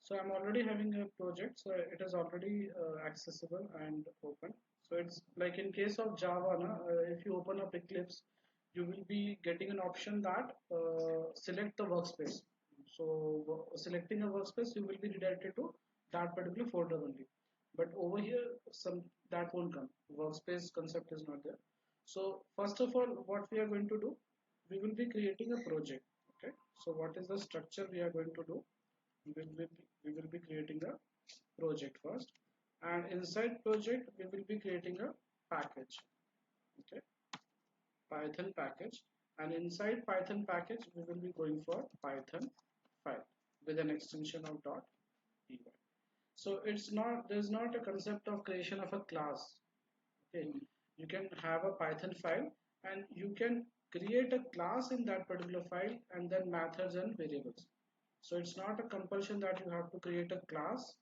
So I'm already having a project, so it is already accessible and open. So it's like in case of Java, if you open up Eclipse, you will be getting an option that select the workspace. So selecting a workspace, you will be redirected to that particular folder only. But over here, some that won't come. Workspace concept is not there. So first of all, what we are going to do, we will be creating a project. Okay. So what is the structure we are going to do? We will be creating a project first, and inside project we will be creating a package. Okay, Python package, and inside Python package we will be going for Python file with an extension of .py. So there's not a concept of creation of a class. Okay, you can have a Python file and you can create a class in that particular file and then methods and variables. So it's not a compulsion that you have to create a class.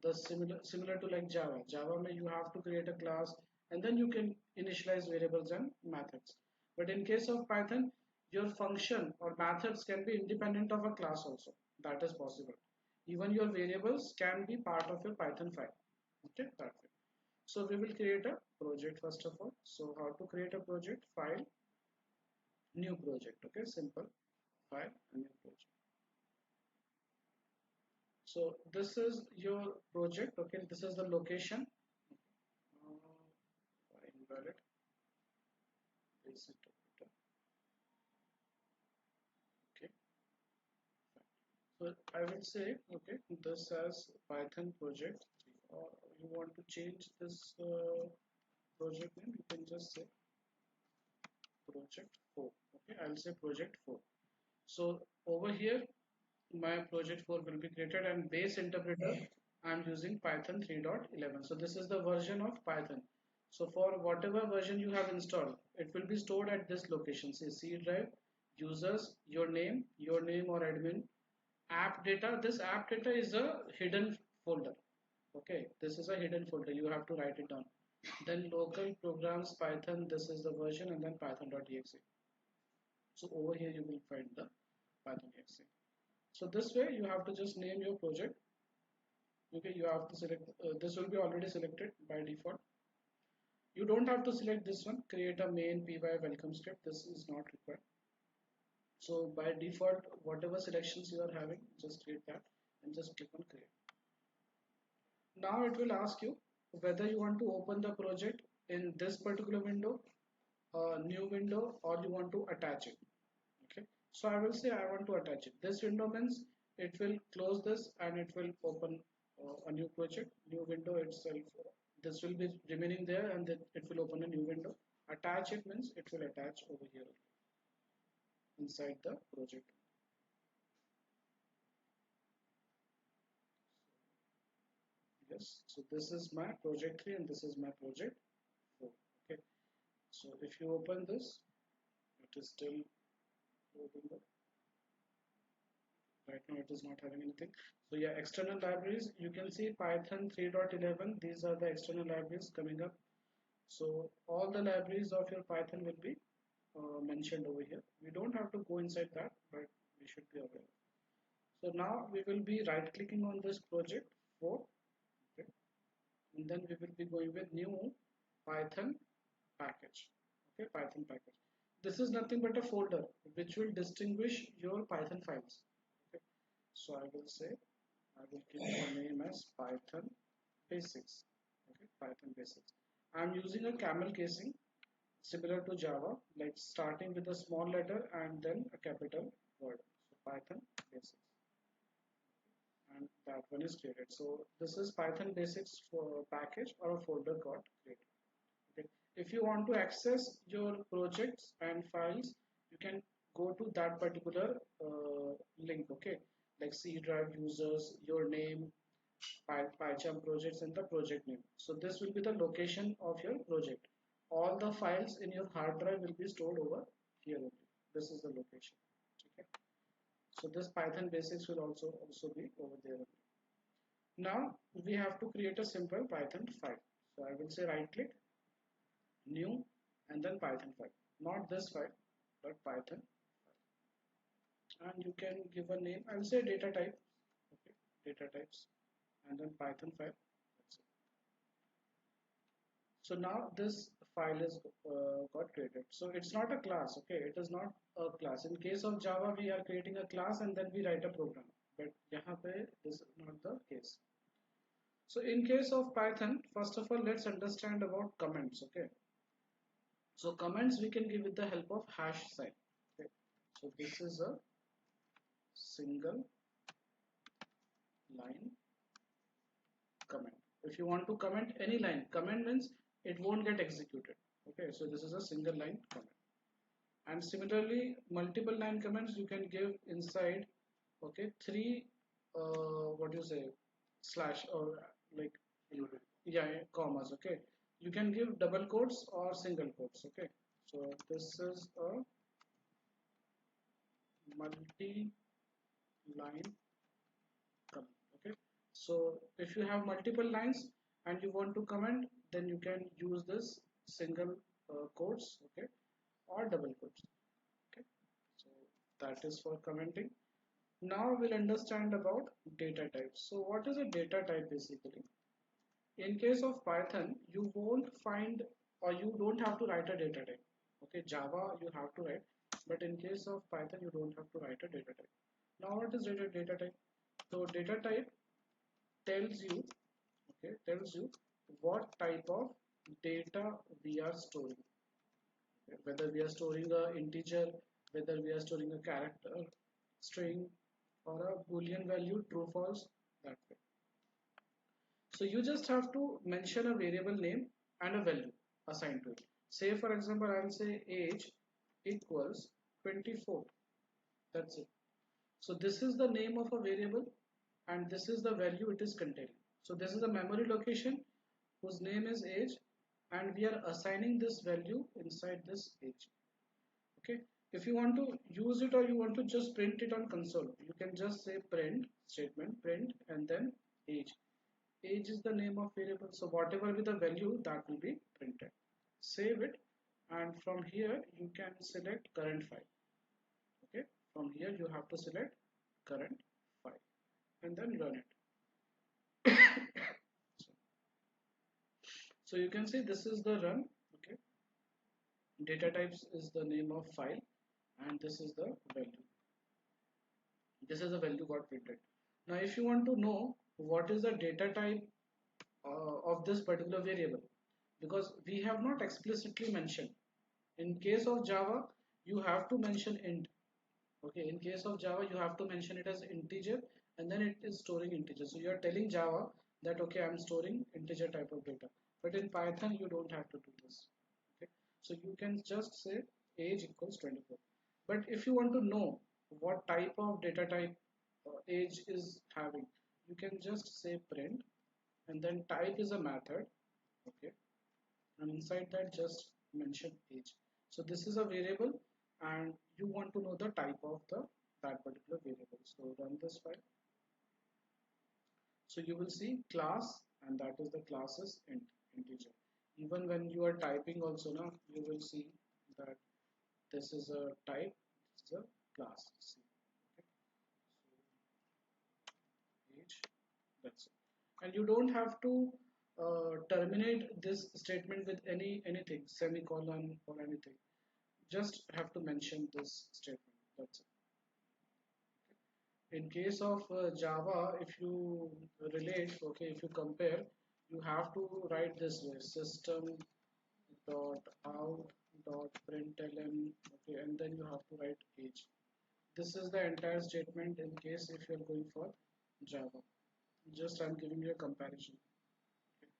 The similar to like Java. Java may you have to create a class and then you can initialize variables and methods. But in case of Python, your function or methods can be independent of a class also. That is possible. Even your variables can be part of your Python file. Okay, that way. So we will create a project first of all. So how to create a project? File, new project. Okay, simple. File, a new project. So this is your project. Okay, this is the location. Invalid. Basic operator. Okay. Fine. So I will say okay. This as Python project. Or you want to change this project name? You can just say project 4. Okay, I'll say project 4. So over here my project 4 will be created, and base interpreter I'm using Python 3.11. So this is the version of Python. So for whatever version you have installed, it will be stored at this location. Say C drive, users, your name or admin, app data. This app data is a hidden folder. Okay, this is a hidden folder. You have to write it down. Then local programs Python. This is the version, and then Python.exe. So over here you will find the Python.exe. So this way you have to just name your project. Okay, you have to select, this will be already selected by default. You don't have to select this one, create a main py welcome script. This is not required. So by default, whatever selections you are having, just create that and just click on create. Now it will ask you whether you want to open the project in this particular window, new window, or you want to attach it. Okay, so I will say I want to attach it. This window means it will close this and it will open a new project, new window itself. This will be remaining there and then it will open a new window. Attach it means it will attach over here inside the project. Yes, so this is my project 3 and this is my project 4. Okay, so if you open this, it is still loading up. Right now it is not having anything. So yeah, external libraries, you can see Python 3.11. These are the external libraries coming up. So all the libraries of your Python will be mentioned over here. We don't have to go inside that, but we should be aware. So now we will be right clicking on this project 4. Okay, and then we will be going with new Python package. Okay, Python package. This is nothing but a folder which will distinguish your Python files. Okay, so I will say I will give the name as Python basics. Okay, Python basics. I'm using a camel casing similar to Java, like starting with a small letter and then a capital word. So Python basics, and that one is created. So this is Python basics for package or a folder got created. Okay. If you want to access your projects and files, you can go to that particular link. Okay, like C drive, users, your name, PyCharm projects, and the project name. So this will be the location of your project. All the files in your hard drive will be stored over here only. This is the location. Okay. So this Python basics will also be over there only. Now we have to create a simple Python file. So I will say right click, new, and then Python file. Not this file, but Python file. And you can give a name. I'll say data type. Okay. data types, and then Python 5. That's it. So now this file is got created. So it's not a class, okay? It is not a class. In case of Java, we are creating a class and then we write a program. But यहाँ पे this is not the case. So in case of Python, first of all, let's understand about comments, okay? So comments we can give with the help of hash sign. Okay. So this is a single line comment. If you want to comment any line, comment means it won't get executed. Okay, so this is a single line comment. And similarly, multiple line comments you can give inside. Okay, three what do you say, slash or like yeah, commas. Okay, you can give double quotes or single quotes. Okay, so this is a multi line comment. Okay, so if you have multiple lines and you want to comment, then you can use this single quotes, okay, or double quotes. Okay, so that is for commenting. Now we'll understand about data types. So what is a data type basically? In case of Python, you won't find, or you don't have to write a data type. Okay, Java you have to write, but in case of Python you don't have to write a data type. Now what is data type? So data type tells you, okay, tells you what type of data we are storing. Okay, whether we are storing a integer, whether we are storing a character, string, or a boolean value, true false, that way. So you just have to mention a variable name and a value assigned to it. Say for example, I'll say age equals 24. That's it. So this is the name of a variable and this is the value it is containing. So this is a memory location whose name is age and we are assigning this value inside this age. Okay. If you want to use it or you want to just print it on console, you can just say print statement, print and then age. Age is the name of variable. So whatever be the value that will be printed. Save it and from here you can select current file. Okay. From here you have to select current file and then run it. so, so you can see this is the run. Okay, data types is the name of file and this is the value. This is the value got printed. Now if you want to know what is the data type of this particular variable, because we have not explicitly mentioned. In case of Java you have to mention int. Okay, in case of Java you have to mention it as integer and then it is storing integer. So you are telling Java that okay, I'm storing integer type of data, but in Python you don't have to do this. Okay, so you can just say age equals 24. But if you want to know what type of data type age is having, you can just say print and then type is a method. Okay, and inside that just mention age. So this is a variable and you want to know the type of the that particular variable. So run this file. So you will see class and that is the class is integer. Even when you are typing also now you will see that this is a type, this is a class. See. Okay. So age, that's it. And you don't have to terminate this statement with anything, semicolon or anything. Just have to mention this statement. That's it. In case of Java, if you relate, okay, if you compare, you have to write this way: system dot out dot println, okay, and then you have to write age. This is the entire statement in case if you are going for Java. Just I'm giving you a comparison. Okay.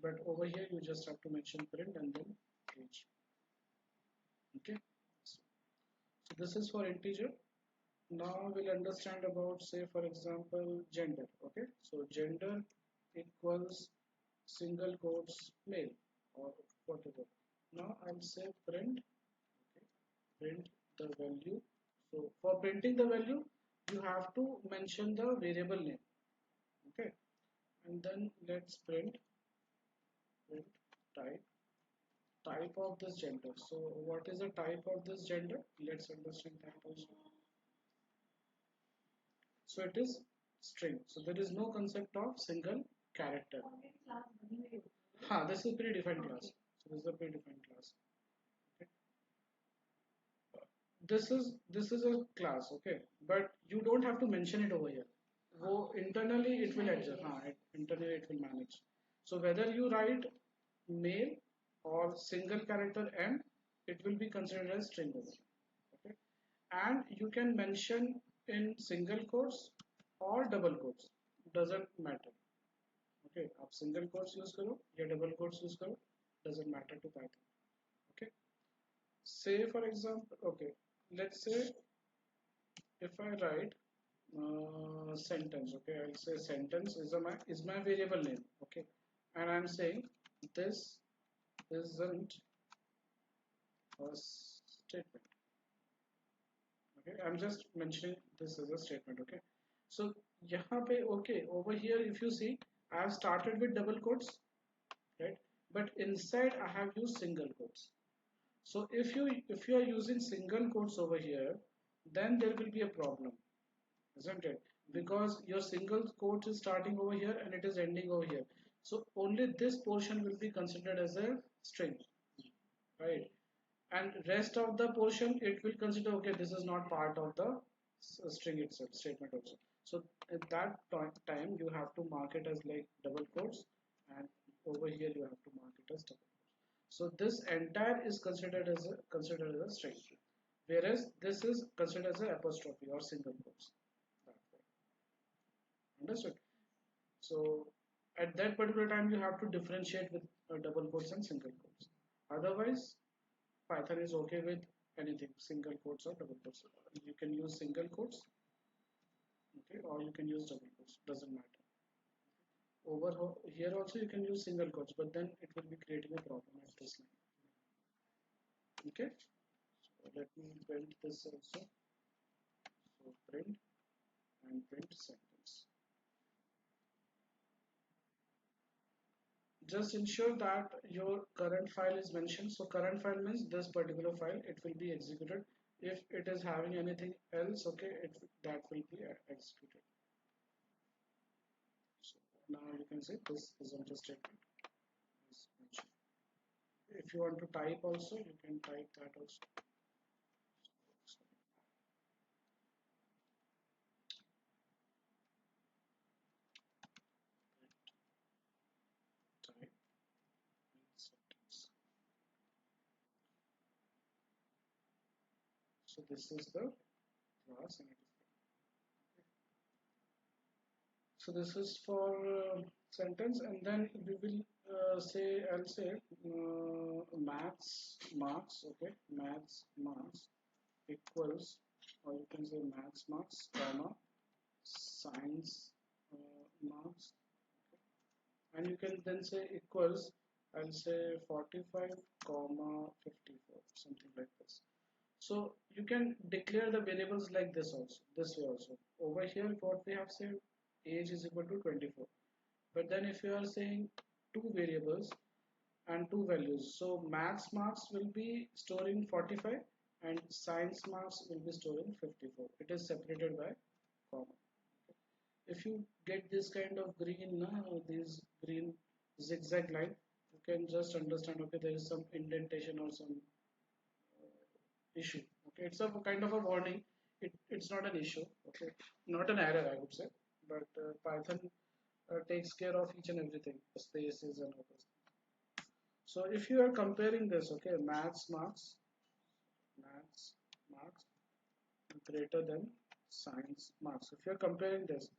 But over here you just have to mention print and then age. Okay. So this is for integer. Now we'll understand about, say for example, gender. Okay, so gender equals single quotes male or whatever. Now I'll say print. Okay, print the value. So for printing the value, you have to mention the variable name. Okay, and then let's print type of this gender. So what is the type of this gender? Let's understand that also. So it is string. So there is no concept of single character. This is predefined class. So this is a predefined class. Okay. This is a class, okay, but you don't have to mention it over here. So internally it will adjust. Internally it will manage. So whether you write male or single character m, it will be considered as string over here. Okay, and you can mention in single quotes or double quotes. Doesn't matter. Okay, आप single quotes use करो या double quotes use करो, doesn't matter to Python. Okay, say for example, okay, let's say if I write sentence, okay, I'll say sentence is my variable name, okay, and I'm saying this isn't a statement, okay, I'm just mentioning this is a statement, okay. So यहाँ पे, okay, over here if you see I have started with double quotes, right, but inside I have used single quotes. So if you are using single quotes over here, then there will be a problem, isn't it? Because your single quote is starting over here and it is ending over here. So only this portion will be considered as a string, right? And rest of the portion it will consider, okay, this is not part of the string itself, statement also. So at that time you have to mark it as like double quotes, and over here you have to mark it as double quotes. So this entire is considered as a string, whereas this is considered as an apostrophe or single quotes. That way. Understood? So at that particular time you have to differentiate with double quotes and single quotes. Otherwise, Python is okay with anything, single quotes or double quotes. You can use single quotes, okay, or you can use double quotes. Doesn't matter. Over here also you can use single quotes, but then it will be creating a problem at this line. Okay. So let me print this also. So print and print sentence. Just ensure that your current file is mentioned. So current file means this particular file, it will be executed. If it is having anything else, okay, that will be executed. So now you can see this isn't a statement. If you want to type also, you can type that also. So type sentence. So this is the class, and it is so this is for sentence, and then we will say, I'll say maths marks, okay, maths marks equals, or you can say maths marks comma science marks, and you can then say equals, I'll say 45 comma 54, something like this. So you can declare the variables like this also, this way also. Over here what we have said, age is equal to 24, but then if you are saying two variables and two values, so maths marks will be storing 45 and science marks will be storing 54. It is separated by comma. If you get this kind of green, this green zigzag line, you can just understand, okay, there is some indentation or some issue. Okay, it's a kind of a warning. It's not an issue. Okay, not an error, I would say, but Python takes care of each and everything, spaces and others. So if you are comparing this, okay, maths marks greater than science marks. If you are comparing this,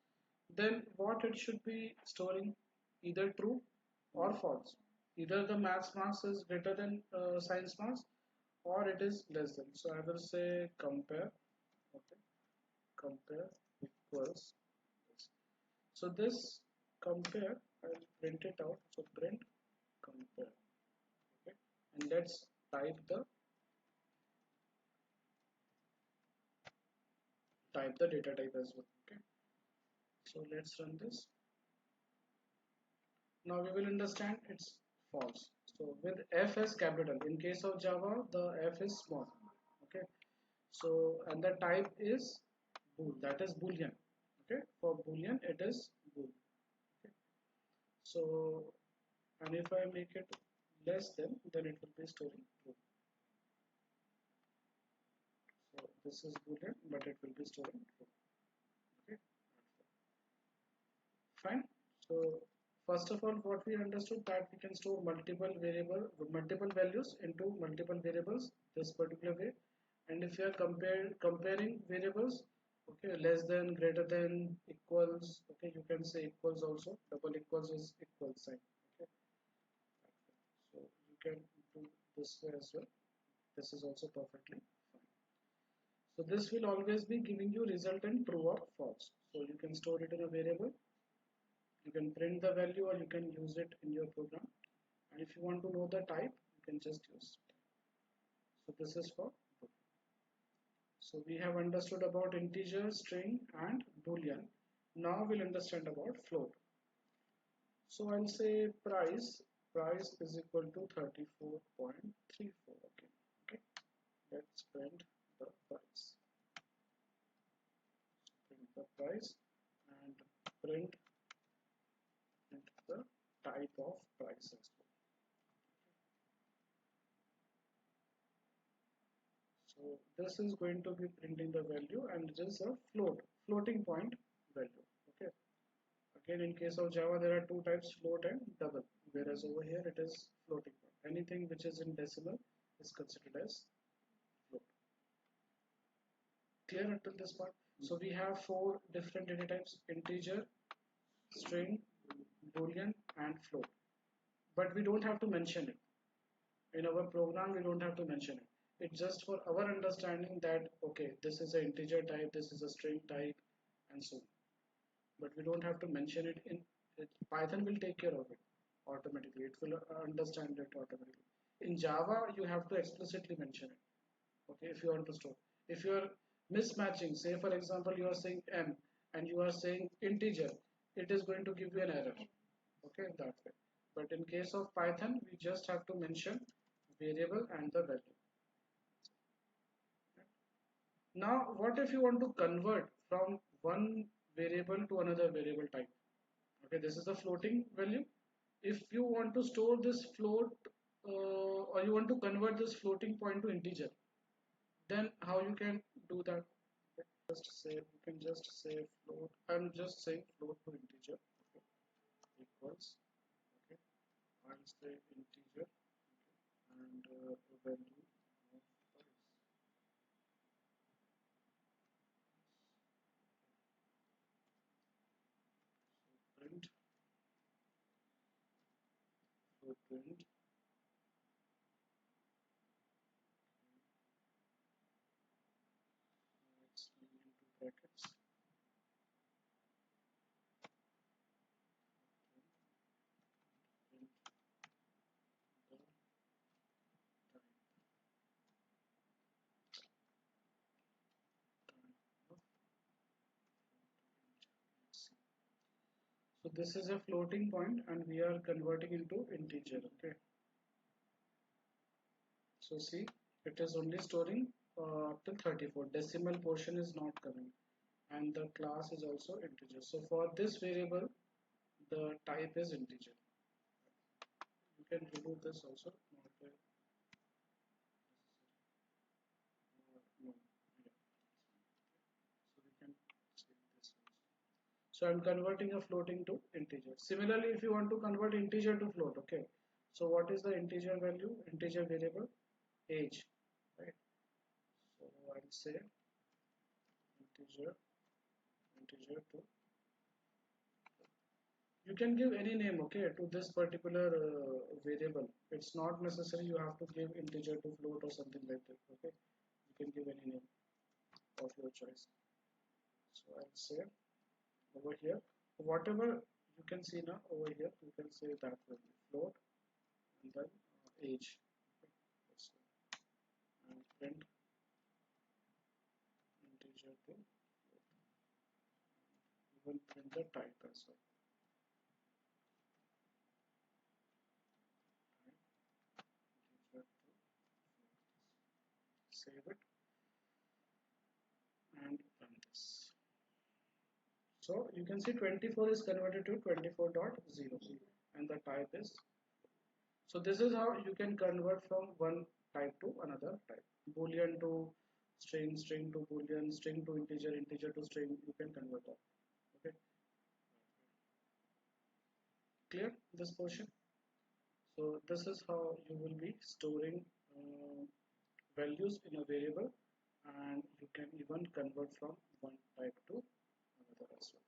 then what it should be storing, either true or false. Either the maths marks is greater than science marks, or it is less than. So I will say compare, okay, compare equals this. So this compare, I'll print it out. So print compare, okay, and let's type the data type as well. Okay, so let's run this. Now we will understand it's false. So with F as capital, in case of Java, the F is small. Okay. So and the type is bool, that is boolean. Okay. For boolean, it is bool. Okay. So, and if I make it less than, then it will be storing true. So this is boolean, but it will be storing true. Okay, fine. So first of all, what we understood that we can store multiple values into multiple variables this particular way. And if you are comparing variables, okay, less than, greater than, equals, okay, you can say equals also. Double equals is equal sign. Okay, so you can do this way as well. This is also perfectly fine. So this will always be giving you resultant true or false. So you can store it in a variable, you can print the value, or you can use it in your program. And if you want to know the type, you can just use. So this is for book. So we have understood about integer, string, and boolean. Now we'll understand about float. So I'll say price is equal to 34.34. Okay, let's print the price. Print the price and print the type of price as well. So this is going to be printing the value, and it is a floating point value. Okay. Again, in case of Java, there are two types, float and double, whereas over here it is floating point. Anything which is in decimal is considered as float. Clear until this part? So we have four different data types: integer, string, boolean, and float. But we don't have to mention it. In our program, we don't have to mention it. It's just for our understanding that, okay, this is an integer type, this is a string type, and so on. But we don't have to mention it in it. Python will take care of it automatically. It will understand it automatically. In Java, you have to explicitly mention it. Okay, if you want to store. If you are mismatching, say for example, you are saying n and you are saying integer, it is going to give you an error. Okay, that way. But in case of Python, we just have to mention variable and the value. Now, what if you want to convert from one variable to another variable type? Okay, this is the floating value. If you want to store this float, or you want to convert this floating point to integer, then how you can do that? Just say, you can just say float. I'm just saying float to integer. Okay, equals. Okay, I'll say integer. Okay, and value of price. So print print it's into brackets print the type of let's see. So this is a floating point and we are converting into integer. Okay, so see, it is only storing up till 34. Decimal portion is not coming, and the class is also integer. So for this variable, the type is integer. You can remove this also. Not no. Yeah. So we can save this also. So I'm converting a floating to integer. Similarly, if you want to convert integer to float, okay. So what is the integer value? Integer variable age, right? So I'll say integer to. You can give any name, okay, to this particular variable. It's not necessary you have to give integer to float or something like that. Okay, you can give any name of your choice. So I'll say over here, whatever you can see now over here, you can say that value float and then age. Okay. So, and print integer to float. You will print the type as well. Type integer to float. Save it and run this. So you can see 24 is converted to 24.0 and the type is. So this is how you can convert from one type to another type. Boolean to string, string to boolean, string to integer, integer to string. You can convert that. Okay, clear this portion. So this is how you will be storing values in a variable, and you can even convert from one type to another as well.